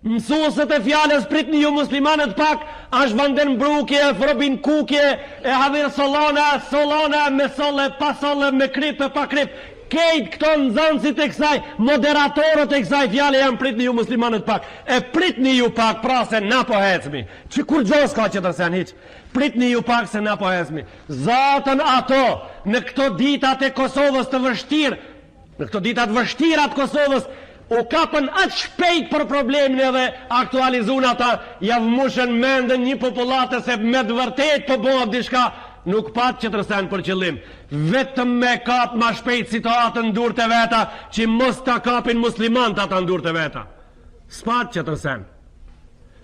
Mësuesët e fjalës pritni ju muslimanët pak, është Vanden Brukje, Frobin Kukje, e Havir Solona, me solle, pa solle, me krip e pa krip. Kejt këto nxënësit e kësaj, moderatorët e kësaj fjale janë pritni ju muslimanët pak. E pritni ju pak, pra se na po hecmi. Që kur gjos ka që tërsen hiq. Pritni ju pak se na po hecmi. Zatën ato, në këto ditat e Kosovës të vështirë, në këto ditat vështirat Kosovës, u kapën atë shpejt për problemin edhe aktualizun ata, javmushën mendën një populate se me të vërtet po bëhet diçka, nuk pat që tërsen për qëllim. Vetëm me kap ma shpejt situatën dur të veta, që mos ta kapin muslimant ata ndur të veta. S'pat që tërsen.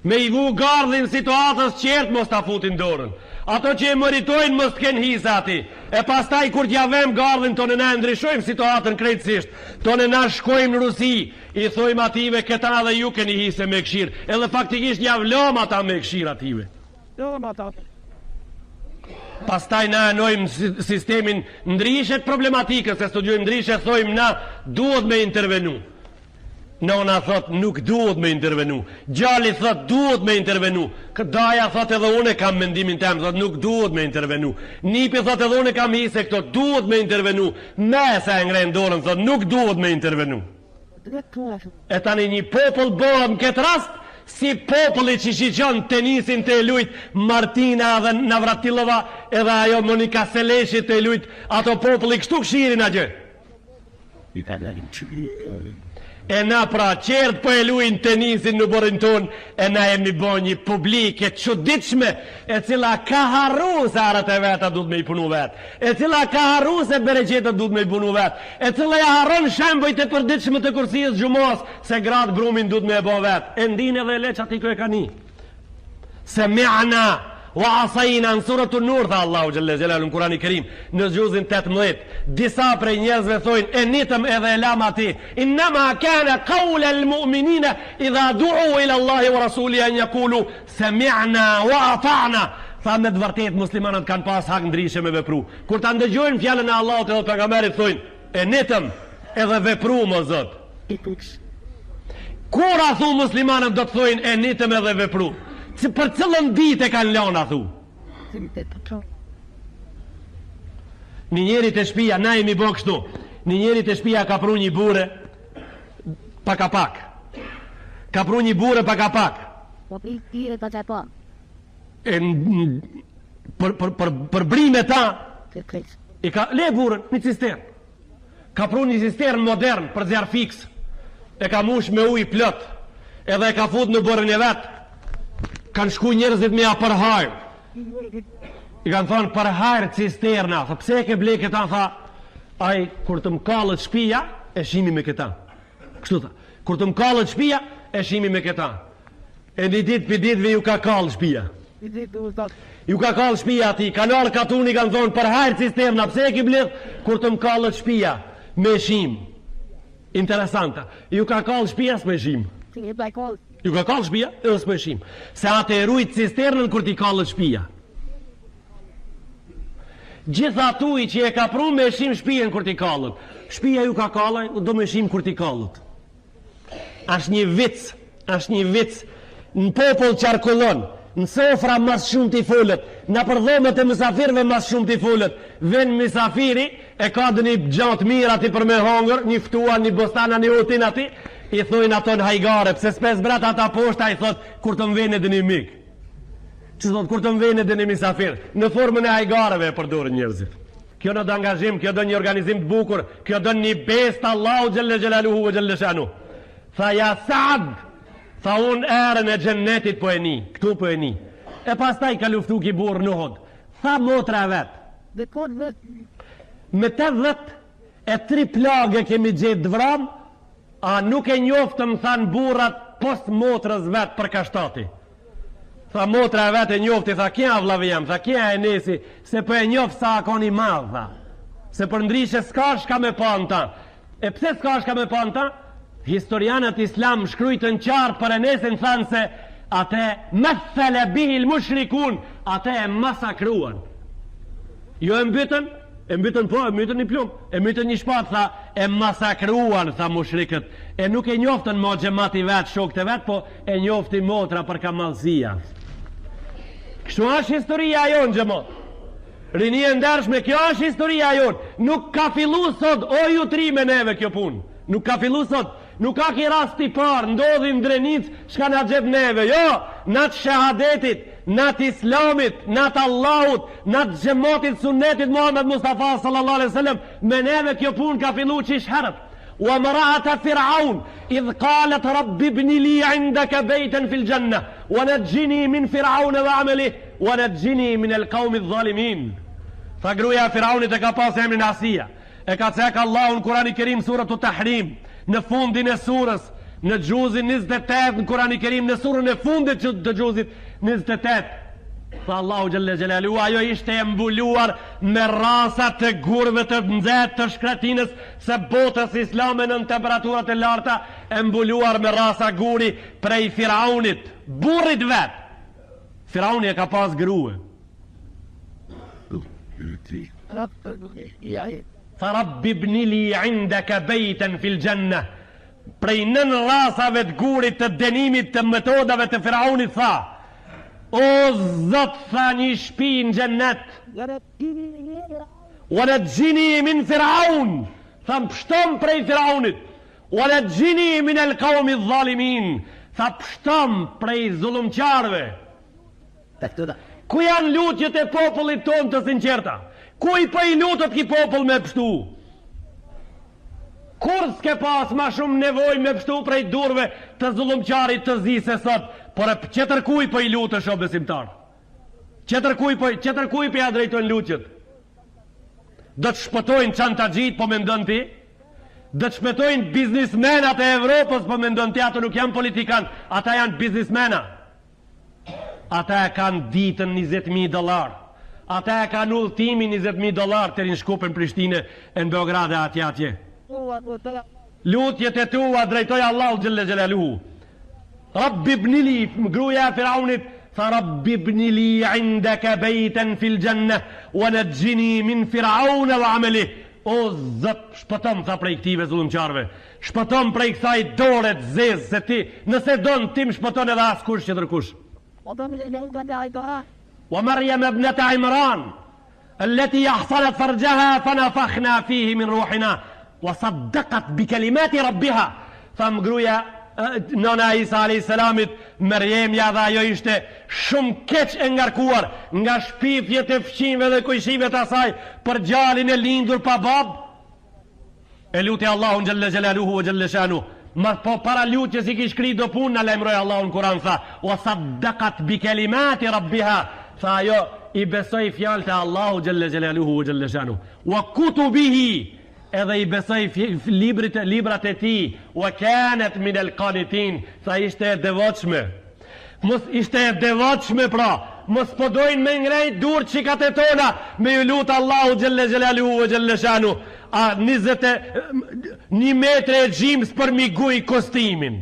Me i vu gardhin situatës qertë mos ta futin dorën. Ato që e mëritojnë mos t'ken hisa ati. E pastaj kur t'javem gardhin tonë na ndryshojmë situatën krejtësisht. Tonë na shkojmë në Rusi, i thojmë ative këta dhe ju keni hise me këshirë. Edhe faktikisht javlom ata me këshirë ative. Pastaj na anojmë sistemin ndryshet problematikës, se studiojmë ndryshet, thojmë na duhet me intervenu. Nona thot nuk duhet me intervenu. Gjali thot duhet me intervenu. Daja thot edhe une kam mendimin tem, thot nuk duhet me intervenu. Nipi thot edhe une kam hise këto, duhet me intervenu. Mesa e ngrenë dorën, thot nuk duhet me intervenu. E tani një popull bëhet në këtë rast si populli që shiqon tenisin të lujt Martina dhe Navratilova edhe ajo Monika Seleshi të lujt ato populli kështu këshirin a gjë. E na pra qertë po e luajnë tenisin në borin ton, e na jemi bo një publike çuditshme, e cila ka harru se arët e veta duhet me i punu vetë, e cila ka harru se bereqetët duhet me i punu vetë, e cila ja harron shembojt e përditshme të kursijës gjumos, se gratë brumin duhet me e bo vetë. E ndin edhe leq ati kë e ka ni. Se me'na wa asajna në suratun Nur, tha Allahu Gjelle Gjelalu në Kurani Kerim, në zgjuzin 18, disa prej njerëzve thojnë, e nitëm edhe e lam ati, innama kana qawla al-mu'minina idha du'u ila Allahi wa rasuli an yakulu sami'na wa ata'na. Tha me të vërtet muslimanët kanë pas hak ndryshe me vepru. Kur ta ndëgjojnë fjalën e Allahut edhe pejgamberit thojnë, e nitëm edhe vepru më Zot. Kur a thu muslimanët do të thojnë e nitëm edhe vepru? Për cëllën ditë e kanë lana thu. Një njeri të shpia, na jemi bo kështu, një njeri të shpia ka pru një bure paka pak. Ka pru një bure paka pak. E për brime ta i ka le burën një cistern. Ka pru një cistern modern për zjarë fix. E ka mush me uj plot. Edhe e ka fut në borën e vetë. Kanë shku njerëzit me a përhajrë. I kanë thonë përhajrë cisterna. Tha pse ke ble këta? Tha aj kur të mkallët shpia e shimi me këta. Kështu tha, kur të mkallët shpia e shimi me këta. E një dit për ditve ju ka kallë shpia. Ju ka kallë shpia ati. Kanar katuni kanë thonë përhajrë cisterna. Pse ke ble kur të mkallët shpia me shim. Interesanta. Ju ka kallë shpia s'me shim. Ju ka kallë shpia edhe s'me shim. Se atë e rujtë cisternën kur t'i kallët shpia. Gjitha tuj që e ka pru me shim shpien kur t'i kallët. Shpia ju ka kallën, do me shim kur t'i kallët. Ashtë një vic në popull qarkullon, në sofra mas shumë t'i folët, në përdhomet e mësafirve mas shumë t'i folët. Ven mësafiri e ka dë një gjatë mirë ati për me hongër, një ftua, një bostana, një utin ati, i thujnë ato në hajgare, pse s'pes bret ata poshta, i thot, kur të mvene dë një mik. Që thot, kur të mvene dë një misafir, në formën e hajgareve e përdurë njerëzit. Kjo në do angazhim, kjo do një organizim të bukur, kjo do një best Allahu Gjelle Gjelaluhu vë Gjelle Shanu. Tha ja Saad, tha unë erën e gjennetit po e ni, këtu po e ni. E pas taj ka luftu ki burë në hod. Tha motra vetë. Me të dhët e 3 plagë kemi gjithë dvram, a nuk e njoftëm, thanë burat, post motrës vetë për kashtati. Tha motra e vetë e njofti, tha kja vlavi jam, tha kja e nesi, se për e njoftë sa akon i madhë, tha. Se për ndryshe s'ka shka me panë ta. E pse s'ka shka me panë ta? Historianët islam shkrujtën qartë për e nesin, thanë se ate mëthele bihil mushrikun, ate e masakruan. Jo e mbytën, E mbytën po, e mbytën një plumb, e mbytën një shpatë, tha, e masakruan, tha mushrikët. E nuk e njoftën mo xhamati vet, shokët e vet, po e njofti motra për kamallësia. Kështu është historia jonë, xhamat. Rini e ndershme, kjo është historia jonë. Nuk ka fillu sot, o ju tri me neve kjo punë. Nuk ka fillu sot. Nuk ka ki rast i parë, ndodhin drenic, shka nga gjep neve. Jo, natë shahadetit, natë islamit, natë Allahut, natë gjematit sunnetit Muhammed Mustafa sallallahu alaihi sallam, me neve kjo pun ka fillu qish herët. Wa maraata Fir'aun, idh qalet rabbi bni li indaka bejten fil gjenne, wa në gjini min Fir'aun dhe ameli, wa në gjini min el kaumit dhalimin. Tha gruja Fir'aunit e ka pas emrin Asia, e ka cek Allahun Kurani Kerim surat u Tahrim, në fundin e surës, në gjuzin 28, në Kurani Kerim, në surën e fundit të gjuzit 28. Tha Allahu Gjelle Gjelalu, ajo ishte e mbuluar me rasat të gurve të nxehtë të shkratinës se botës islame në temperaturat e larta, e mbuluar me rasa guri prej Firaunit, burrit vet. Firauni e ka pas grue. Tha rabbi bni li indaka bejten fil gjenne. Prej nën rasave të gurit të denimit të metodave të Firaunit tha, o zot, tha, një shpi në gjennet. Wa në gjini min Firaun, tha, pështom prej Firaunit. Wa në gjini min el kaumit dhalimin, tha, pështom prej zulumqarve. Ku janë lutjet e popullit ton të sinqerta? Ku i për i lutët ki popull me pështu? Kur s'ke pas ma shumë nevoj me pështu prej durve të zulumqarit të zi se sot, por e qëtër kuj për i lutë është o besimtar? Qëtër kuj për ja drejtojnë lutjet? Do të shpëtojnë qanta gjitë po me ndën ti? Do të shpëtojnë biznismenat e Evropës po me ndën ti? Ato nuk janë politikan, ata janë biznismena. Ata e kanë ditën $20,000. Ata e kanë ullëtimin $20,000 të rinë Shkupën, Prishtine, e në Beograd e atje. Lutjet e tua drejtoj Allahu Gjelle Gjelaluhu. Rabbi bnili, gruja e Firaunit, tha rabbi bnili indaka bejten fil gjenne, wa në gjini min Firaun dhe ameli. O zët, shpëtëm, tha, prej këtive zullumqarve. Shpëtëm prej kësaj dore të zezë, se ti, nëse donë tim shpëton edhe askush që tërkush. ومريم ابنة عمران التي أحصنت فرجها فنفخنا فيه من روحنا وصدقت بكلمات ربها. Tham gruja Nona Isa a.s. Mërjemja dhe ajo ishte shumë keq e ngarkuar nga shpifjet e fqinjve dhe kujshive të asaj për gjalin e lindur pa bab. E luti Allahun Gjelle Gjelaluhu e Gjelle Shanu, ma po para lutje si ki shkri do pun, në lemroj Allahun Kuran tha, wa saddakat bi kelimati rabbiha, tha ajo i besoj fjallë të Allahu Gjelle Gjelaluhu e Gjelle Shanu, wa kutubihi, edhe i besoj librat e ti, wa kanet min el kanitin, tha ishte e devoqme. Ishte e devoqme pra, mos podojnë me ngrejt dur qikat e tona, me ju lutë Allahu Gjelle Gjelaluhu e Gjelle Shanu, a 1 metre e gjimës për mi guj kostimin.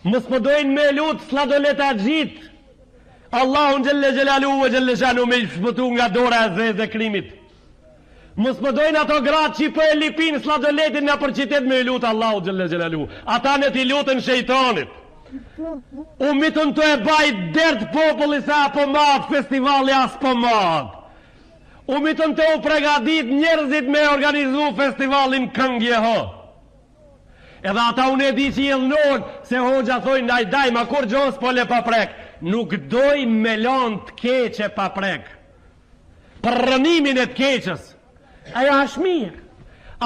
Mos podojnë me lutë sladoleta gjitë, Allahu Gjelle Gjelaluhu e Gjelle Shanu me shpëtu nga dora e zezë e krimit. Mos podojnë ato gratë që për e lipin sladoletin nga për qitet me lutë Allahu Gjelle Gjelaluhu. Ata në ti lutën shejtanit. U mitën të e bajt dert populli se apo madh festivali as po madh. U mitën të u pregadit njerëzit me organizu festivalin Këngjeho. Edhe ata unë e di që jelënon se hoxha thojnë daj ma kur gjos po le paprek. Nuk doj melon të keqe paprek. Për rënimin e të keqës. Ajo është mirë.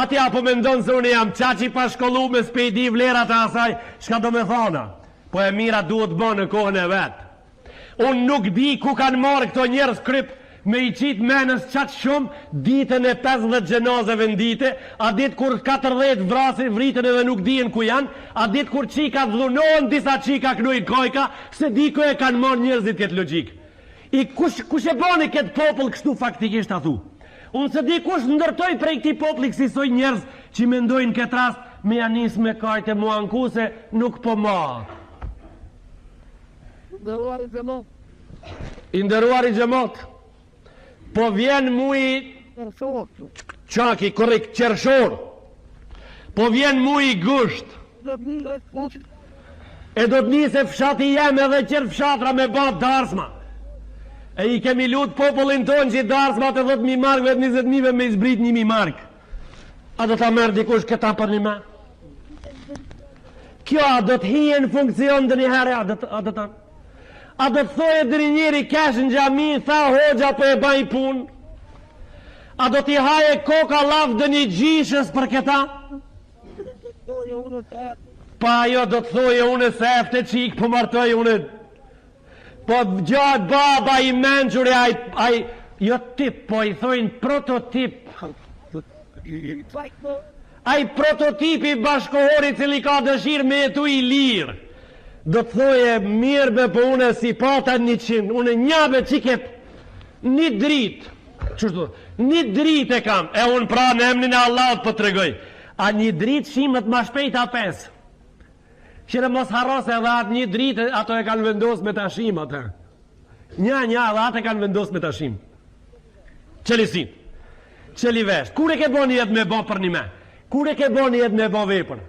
Ati apo me ndonë se unë jam qaqi pa shkollu me spejdi vlerat e asaj, shka do me thona? Po e mira duhet bë në kohën e vetë. Unë nuk di ku kanë marrë këto njerës kryp me i qitë menës qatë shumë, ditën e 50 gjenazeve në dite, a ditë kur 40 vrasin vritën edhe nuk dijen ku janë, a ditë kur qika dhlunohen, disa qika knujnë kojka, se di ku e kanë marrë njerëzit këtë logik. I kush e bani këtë popull kështu faktikisht a thu? Unë se di kush ndërtoj prej këti populli kësisoj njerëz që mendojnë këtë rast me janis me kajtë e muankuse nuk po ma. I ndëruar i gjemot, po vjen muji qaki, korrekt, qershor, po vjen muji gusht, e do të njëse fshati jem edhe qërë fshatra me bat darsma. E i kemi lut popullin tonë që i darsma të 10.000 markëve të 20.000 me izbrit 1.000 markë. A do të merë dikush këta për një me? Kjo a do të hije në funksion dë njëherë, a do të thoje dë njëri kesh në gjami, tha hoxha për e baj pun? A do t'i haje koka laf dë një gjishës për këta? Pa jo do të thoje unë se efte qik për martoj unë. Po gjatë baba i menqëri jo tip, po i thojnë prototip. Ai prototipi bashkohori cili ka dëshirë me jetu i lirë. Do të thoje mirë be po une si pata 100, une njabe qiket një dritë. Qështu? Një dritë e kam, e unë pra në emnin e Allahut po të regoj. A një dritë shimët ma shpejt a 5. Qire mos harose edhe atë një dritë, ato e kanë vendos me tashim atë. Një edhe atë e kanë vendos me tashim. Qelisin, qeli vesh. Kur e ke bo një jetë me bo për një me? Kur e ke bo një jetë me bo vepër?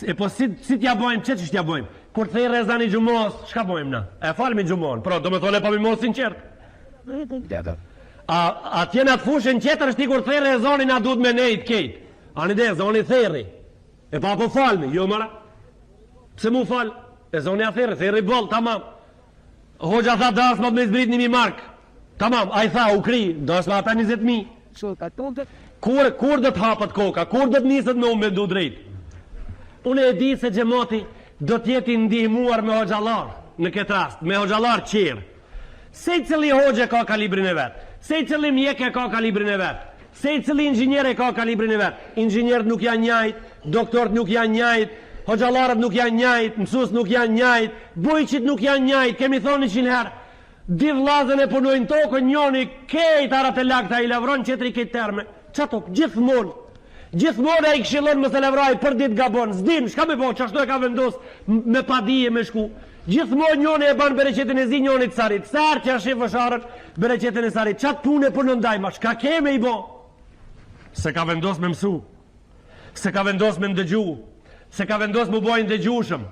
E po si t'ja bojmë, që t'ja bojmë? Kur të thej rezani gjumos, shka bojmë na? E falmi gjumon, pro, do me thole pa mi mos sinqert. A tjena të fushën qeter shti kur të thej rezani na duhet me nejt kejt. A një dhe, zoni theri. E pa po falmi, jo mëra. Pse mu fal? E zoni a theri bol, tamam. Hoxha tha dasma me zbrit 1.000 mark. Tamam, a i tha u kri, dasma ata 20.000. Kur do të hapët koka? Kur do të nisët me unë me ndu drejt? Unë e di se gjemoti do t'jeti ndihmuar me hoxalar në këtë rast, me hoxalar qirë. Se i cili hoxhe ka kalibrin e vetë, se i cili mjeke ka kalibrin e vetë, se i cili inxinjere ka kalibrin e vetë. Inxinjerët nuk janë njajt, doktorët nuk janë njajt, hoxalarët nuk janë njajt, mësus nuk janë njajt, bujqit nuk janë njajt, kemi thoni 100 herë. Di vlazën e punojnë tokën, njoni kejt arat e lakta i lavron, qetri kejt terme. Qatok, gjithmonë e i këshillon më se levraj për dit gabon, zdim, shka me po, qashtu e ka vendos me padije me shku. Gjithmonë njoni e ban bereqetin e zi, njoni të sarit, sarë që ashtë i fësharët, bereqetin e sarit, qatë pune për në ndajma, shka keme i bo? Se ka vendos me mësu, se ka vendos me ndëgju, se ka vendos më bojnë dëgjushëm.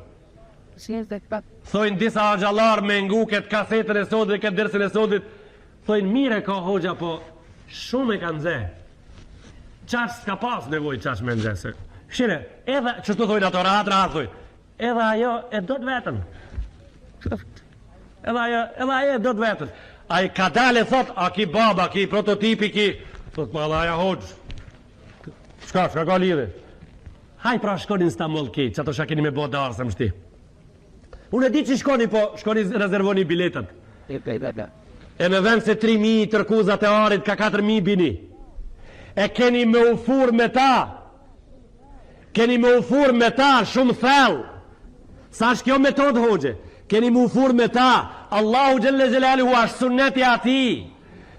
Thojnë disa agjallar me ngu këtë kasetën e sotit, këtë dërsin e sotit, thojnë mire ka hoxha, po shumë e kanë zë. Qash s'ka pas nevoj qash me nëgjese. Shire, edhe, që të thojnë ato rahat thojnë, edhe ajo e do të vetën. Edhe ajo e do të vetën. A i ka dale thot, a ki baba, ki prototipi, ki, thot ma dhe aja hoxh. Shka ka lidhe? Haj pra shkoni në Istanbul ki, që ato shakini me bo darë se më shti. Unë e di që shkoni, po shkoni rezervoni biletët. E me vend se 3.000 tërkuzat e arit, ka 4.000 bini. E keni me ufur me ta. Keni me ufur me ta shumë thellë. Sa është kjo metodë hoxhe? Keni me ufur me ta. Allahu Gjelle Gjelalu është sunneti ati.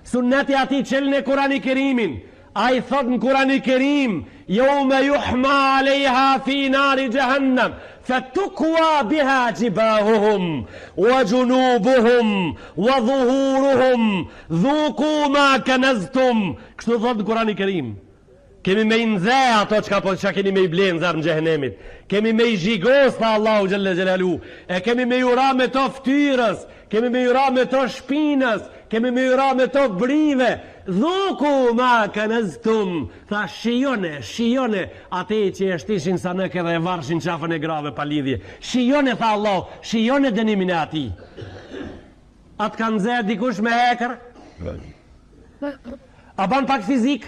Sunneti ati qëllën e Kurani Kerimin. A i thot në Kurani Kerim, jo me juhma alejha fi nari gjahannam, fatukwa biha gjibahuhum, wa gjunubuhum, wa dhuhuruhum, dhuku ma kanaztum. Kështu thot në Kurani Kerim. Kemi me i nëze ato që keni me i blenë zarë në gjehenemit. Kemi me i zhigos, tha Allahu Gjelle Gjelalu. E kemi me i ura me to ftyrës, kemi me i ura me to shpinës, kemi me i ura me to brive. Dhuku ma kanaztum. Tha shijone ate që e shtishin sa nëke dhe e varshin qafën e grave pa lidhje. Shijone, tha Allah, shijone dënimin e ati. Atë kanë zë dikush me hekër? A ban pak fizik?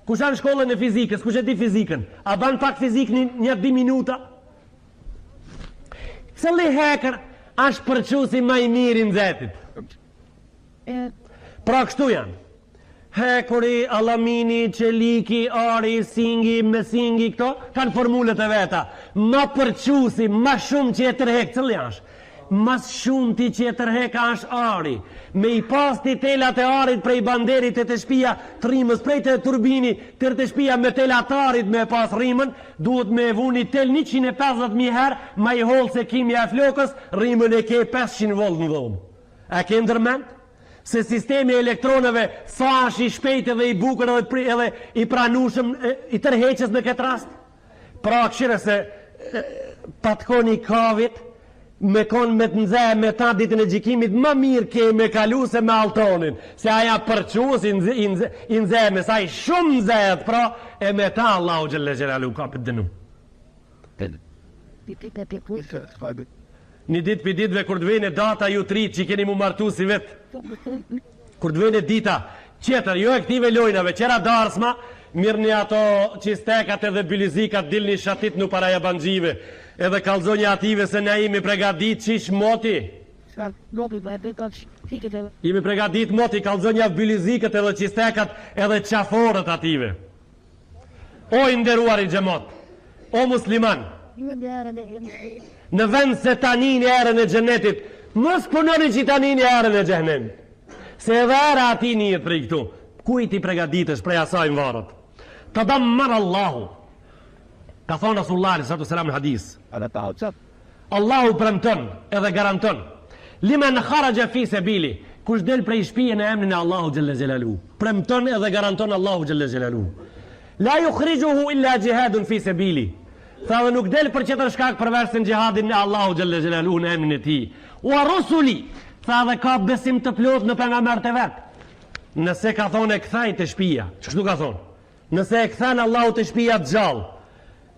Kush anë shkollën e fizikës? Kush e di fizikën? A ban pak fizik një 2 minuta? Cëli hekër është përqusi ma i mirin zetit? Pra kështu janë. Hekuri, alamini, qeliki, ari, singi, mesingi, këto kanë formulet e veta. Ma përqusi, ma shumë që e tërhek, cëli është? Mas shumë ti që e tërhek është ari. Me i pas ti telat e arit prej banderit e të shpia të rrimës, prej të turbini të të shpia me telatarit me pas rrimën, duhet me vuni tel 150.000 herë, ma i holë se kimja e flokës, rrimën e ke 500 volt në dhomë. A ke ndërmend? se sistemi elektroneve sa është i shpejt edhe i bukur edhe i pranueshëm i tërheqës në këtë rast. Pra këshire se patkoni kavit me kon me të nxe me ta ditën e gjikimit më mirë ke me kalu se me altonin, se aja përqus i nxe me saj shumë nxehet, pra e me ta Allahu xhelle xhelalu ka për dënu. Një ditë për ditëve kur të vene data ju trit që i keni mu martu si vetë, kur të vene dita qeter, jo e këtive lojnave, qera darsma, mirë një ato qistekat edhe bilizikat dilni shatit në para jabanxhive, edhe kalzonja ative se ne imi pregadit qish moti. Imi pregadit moti, kalzonja bilizikat edhe qistekat edhe qaforët ative. O inderuar i gjemot, o musliman, në vend se tanin e erën e gjennetit, mos punoni që tanin e erën e gjennetit, se edhe era ati njët prej këtu, kujt i pregaditësh prej asaj më varët. Të damë marë Allahu, ka thonë Rasullari sallatu selam në hadis, Allahu premton edhe garanton, limen kharaja fi sabili, kush del prej shtëpie në emrin e Allahu xhelle xhelalu, premton edhe garanton Allahu xhelle xhelalu, la yukhrijuhu illa jihadun fi sabili. Tha dhe nuk del për qëtër shkak përveç se në gjihadin në Allahu xhelle xhelalu në emrin e tij. Wa rusuli, tha dhe ka besim të plot në pejgamberët e vet. Nëse ka thonë e kthej të shtëpia, çështu ka thonë. Nëse e kthen Allahu të shtëpia të gjallë,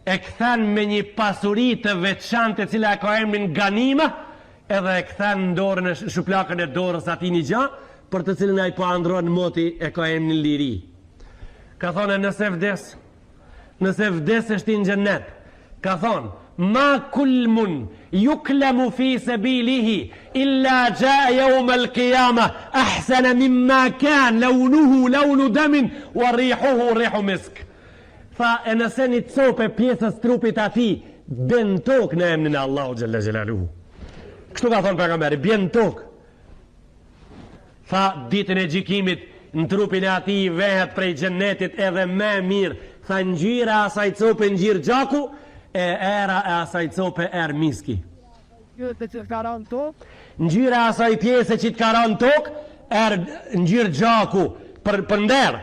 e kthen me një pasuri të veçantë e cila ka emrin ganima, edhe e kthen në dorën e shuplakën e dorës atij një gjë, për të cilën ai po andron moti e ka emrin liri. Ka thonë nëse vdes është në xhennet. Ka thonë, ma kulmun yuklamu fi sabilihi illa jaa yawm al-qiyama ahsana mimma kan launuhu launu damin wa rihuhu rihu misk. Tha e nëse një cope pjesës trupit ati ben tok në emrin e Allahu xhelle xhelaluhu. Kështu ka thonë pejgamberi, bjen tok. Tha ditën e gjikimit në trupin e ati vehet prej xhennetit edhe më mirë. Tha ngjyra asaj cope ngjyrë gjaku, e era e asaj cope miski. Ngjyra asaj pjese që të karon tok ngjyrë gjaku për nder,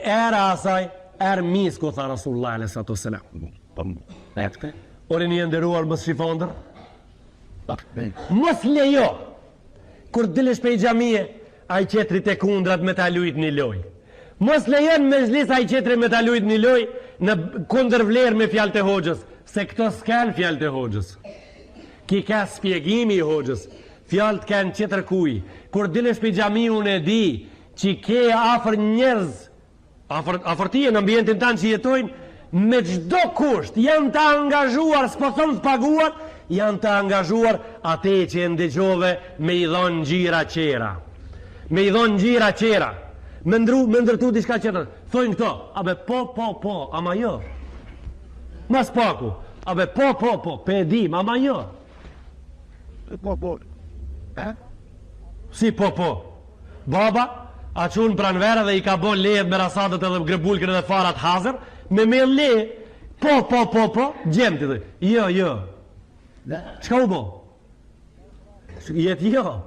era asaj misku, tha Rasulullah alayhi salatu wasalam. Ore një nderuar mos shifondër, mos lejo kur dilesh prej xhamie ai qetrit e kundrat me ta lujt një lojë. Mos lejon me zlis ai qetri me ta lujt një lojë në kundër vlerë me fjalët e hoxhës, se këto s'kan fjalët e hoxhës. Ki ka spjegimi i hoxhës, fjalët kanë qetër kuj. Kur dilesh prej xhamie unë e di që ke afër njerëz, afër ti në ambientin tanë që jetojnë me çdo kusht, janë të angazhuar, s'po thon të paguar, janë të angazhuar atë që e ndëgjove me i dhon ngjyra qera. Me i dhon ngjyra qera. Me ndërtu diçka tjetër. Thojnë këto, abe po, ama jo. Mas paku, abe po, pe dim, ama jo. Po. Si po. Baba, a qunë pranvera dhe i ka bon lehet me rasatet edhe grebulkën edhe farat hazër, me le, po, gjemë të dhe. Jo. Qka u bo? Jetë jo.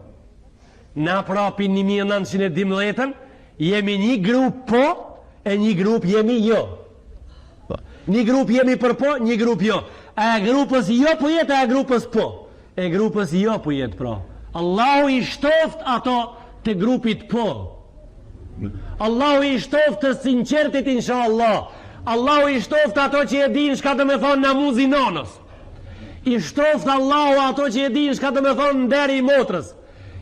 Na prapin 1912, jemi një grup po, e një grup jemi jo. Një grup jemi për po, një grup jo. A grupës jo po jetë, a grupës po. E grupës jo po jetë pra. Allahu i shtoft ato të grupit po. Allahu i shtoft të sinqertit insha Allah. Allahu i shtoft ato që e din shka të me thonë namuzi nonës. I shtoft Allahu ato që e din shka të me thonë nderi i motrës.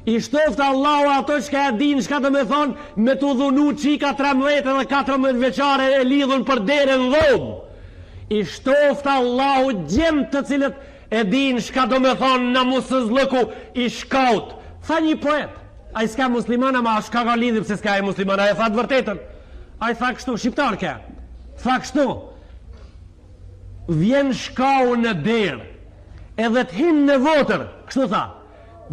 I shtoft Allahu ato që ka e din shka të me thonë me të dhunu qika 13 dhe 14 veçare e lidhun për derën dhomë. I shtoft Allahu gjemë të cilët e din shka të me thonë namusës lëku i shkaut. Tha një poet, a i s'ka muslimana ma shka ka lidhë pëse s'ka e muslimana, a i tha të vërtetën. A i tha kështu, shqiptar ke, tha kështu, vjen shkau në derë, edhe të hinë në votër, kështu tha,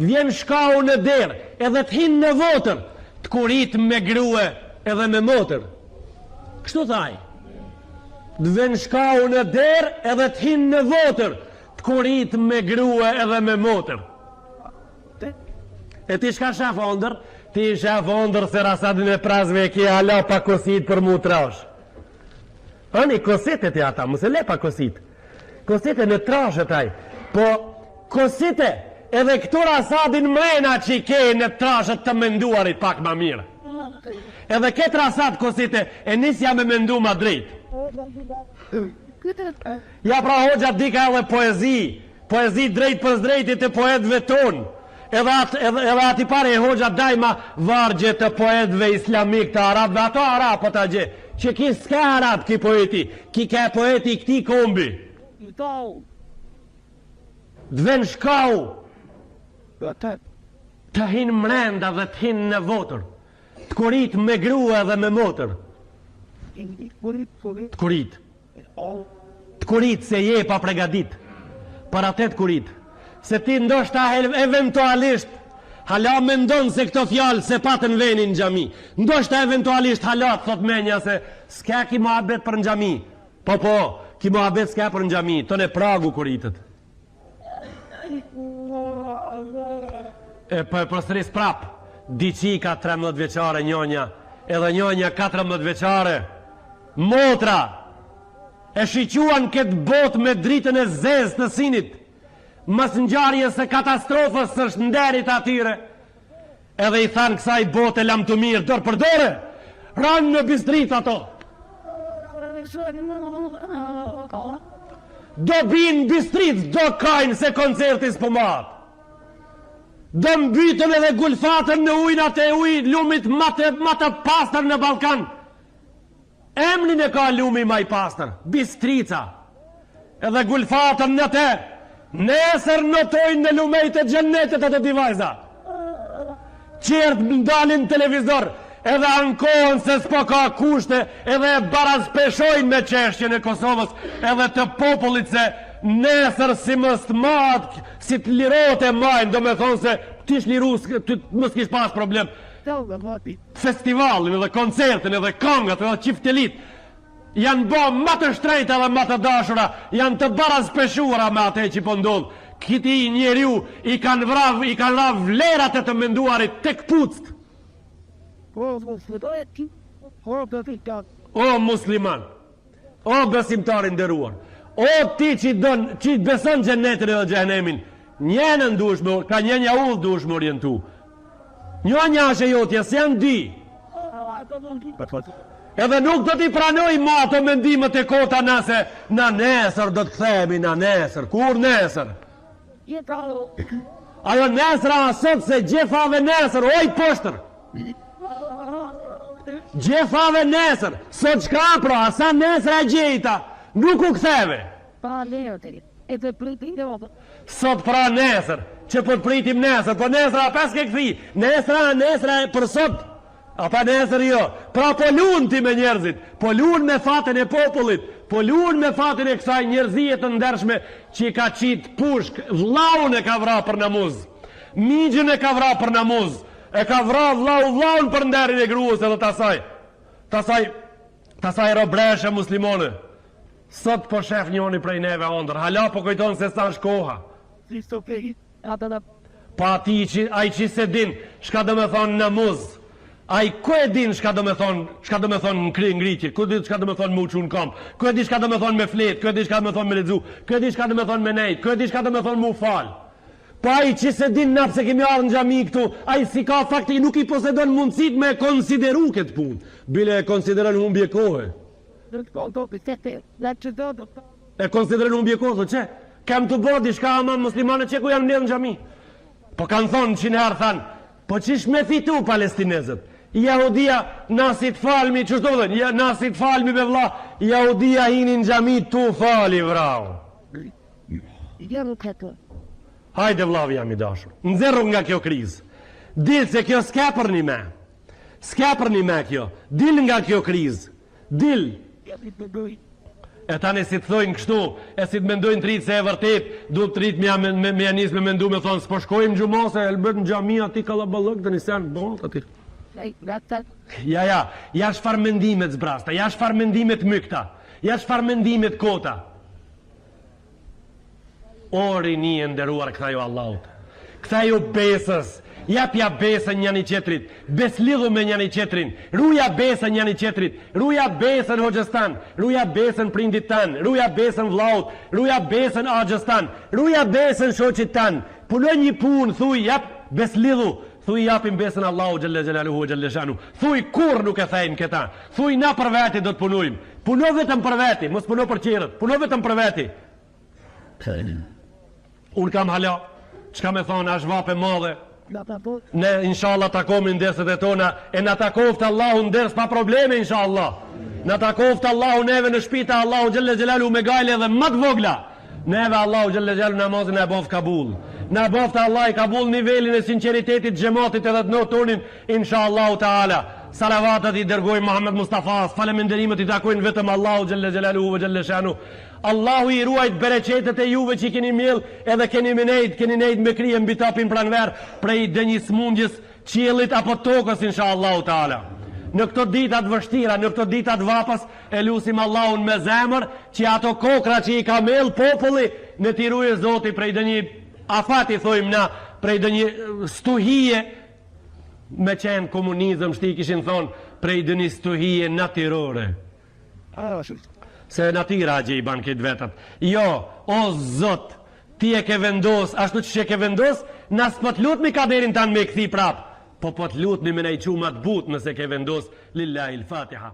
vjen shkau në derë, edhe të hinë në votër, të kurit me grue edhe me motër. Kështu thaj, të vjen shkau në derë, edhe të hinë në votër, të kurit me grue edhe me motër. E ti shka shafë ndër, Ti shef ondër se rasadin e prazve e kje hala pa kosit për mu trash. Ani kositet e ata, mëse le pa kosit. Kosite në trash e taj. Po kosite edhe këto rasadin mrena që i kej në trashet të menduarit pak ma mirë. Edhe këtë rasad kosite e nisja me mendu ma drejt. Ja pra hoxha dika edhe poezi drejt për drejtit e poetve tonë. Edhe ati pare e hoxha dajma vargje të poetve islamik të arabve, ato arab të gje, që ki s'ka arab ki poeti, ki ka poeti këti kombi. Dven shkau, të hinë mrenda dhe të hinë në votër, të kurit me grua dhe me motër. Të kurit se je pa pregadit, për atë të kurit. Se ti ndoshta eventualisht hala mendon se këto fjalë se patën venin në xhami. Ndoshta eventualisht hala thot menja se s'ka ki muhabet për në xhami. Po, ki muhabet s'ka për në xhami, tonë e pragu kuritët. E për sëris prap, diqi ka 13 veçare njonja, edhe njonja 14 veçare. Motra e shiquan këtë bot me dritën e zez të sinit. Mas ngjarje se katastrofës është nderit atyre. Edhe i thanë kësaj bote lam të mirë, dorë për dore, ranë në bistrit ato. Do binë bistrit, do kajnë se koncertis për matë. Do mbytën edhe gulfatën në ujnat e ujnë, lumit matë pastër në Balkan. Emnin e ka lumi ma i pastër, bistrica. Edhe gulfatën në te. Nesër notojnë në lumejt e gjennetet e të divajza. Qertë ndalin televizor, edhe ankohen se s'po ka kushte, edhe baraspeshojnë me qeshtjen e Kosovës, edhe të popullit se nesër si mës të matë, si të lirote majnë, do me thonë se t'ish lirus, mës kish pas problem. Festivalin edhe koncertin edhe kangat edhe qiftelit, janë bo më të shtrejta dhe më të dashura, janë të baraspeshuara me atë që po ndodh. Këti njeriu i kanë vrav vlerat e të menduarit tek pucët. O musliman, o besimtarin nderuar, o ti që beson xhenetin edhe xhenemin, njenën dushme, ka njenja udh dushme orientu. Njonja është e jotja, se janë dy. Edhe nuk do t'i pranoj ma ato mendimet e kota nëse na nesër do t'kthehemi na nesër. Kur nesër? Ajo nesra asot se gjefave nesër, oj poshtër. Gjefave nesër, sot qka pra, asa nesra gjejta, nuk u ktheve. Sot pra nesër, që po t'pritim nesër, po nesra pas ke këthi, nesra e për sot. Apa nesër jo, pra po lunë ti me njerëzit, po lunë me fatin e popullit, po lunë me fatin e kësaj njerëzijet të ndershme që i ka qitë pushk, vlaun e ka vra për namuz, migjën e ka vra për namuz, e ka vra vlaun për nderin e gruës edhe tasaj robreshe muslimone. Sot po shef njoni prej neve ondër, hala po kujton se sa shkoha. Pa ti ai që se din, shka do me thonë namuz. Ai ku e din çka do me thon ngritje, ku di çka do me thon me uçun kamp, ku e di çka do me thon me flet, ku e di çka do me thon me lexu, ku e di çka do me thon me nejt, ku e di çka do me thon me u fal. Po ai që se din nap se kemi ardhur në xhami këtu, ai si ka fakti nuk i posedon mundësit me konsideru këtë punë. Bile e konsideron humbje kohe. E konsideron humbje kohë, çe? Kam të bëj diçka ama muslimane që ku janë mbledh në xhami. Po kanë thonë 100 herë thanë, po çish me fitu palestinezët. Jahudia nasit falmi, që shto dhe, nasit falmi be vlla, Jahudia hini në xhami tu fali vrau. Hajde vllavi jam i dashur, nxerru nga kjo krizë. Dil se kjo s'ka për një me. S'ka për një me kjo. Dil nga kjo krizë. Dil. E tani si të thojnë kështu, e si të mendojnë të rritë se e vërtet, du të rritë me janis me mendu me thonë, s'po shkojmë gjumon se e lëbët në gjami ati kalabalëk dhe një senë bon të aty. Ja shfar mendimet zbrasta, ja shfar mendimet mykta, ja shfar mendimet kota. O rini e nderuar këta jo Allahut, ktheu besës. Japja besën njëri tjetrit, beslidhu me njëri tjetrin, ruja besën njëri tjetrit, ruja besën hoxhestan, ruja besën prindit tan, ruja besën vllaut, ruja besën axhës tan, ruja besën shoqit tan. Puno një punë, thuj jap beslidhu, thuj japim besën Allahu xhalla xhelaluhu xhalla shanu. Thuj kur nuk e thejnë këta. Thuj na për veti do të punojmë. Puno vetëm për veti, mos puno për tjerët. Puno vetëm për veti. Unë kam hala, çka më thon as vape madhe. Ne inshallah takomi në derset e tona e na takoft Allahu në ders pa probleme inshallah. Na takoft Allahu neve në shtëpita Allahu xhalla xhelalu me gajle dhe më të vogla. Neve Allahu xhalla xhelalu namazin e bof kabul. Na boft Allah i kabul nivelin e sinqeritetit xhamatit edhe të notonin inshallah taala. Salavatat i dërgoj Muhammed Mustafa, falënderimet i takojnë vetëm Allahu xhalla xhelalu ve xhalla shanu. Allahu i ruajt bereqetet e juve që keni miell edhe keni nejt me krije mbi tapin pranver prej dënjë smundjes qiellit apo tokës inshallah taala. Në këto ditat vështira, në këto ditat vapas, e lusim Allahun me zemër që ato kokra që i ka mell populli në tiruje Zoti prej dënjë afati thojmë na, prej dënjë stuhije me qenë komunizëm shti kishin thonë prej dënjë stuhije natyrore. Se natyra që i ban këtë vetët. Jo, o Zot, ti e ke vendos, ashtu që ke vendos, na s'pot lutmi kaderin tanë me këthi prap, po pot lutmi me nejqumat but nëse ke vendos, lillahi il-Fatiha.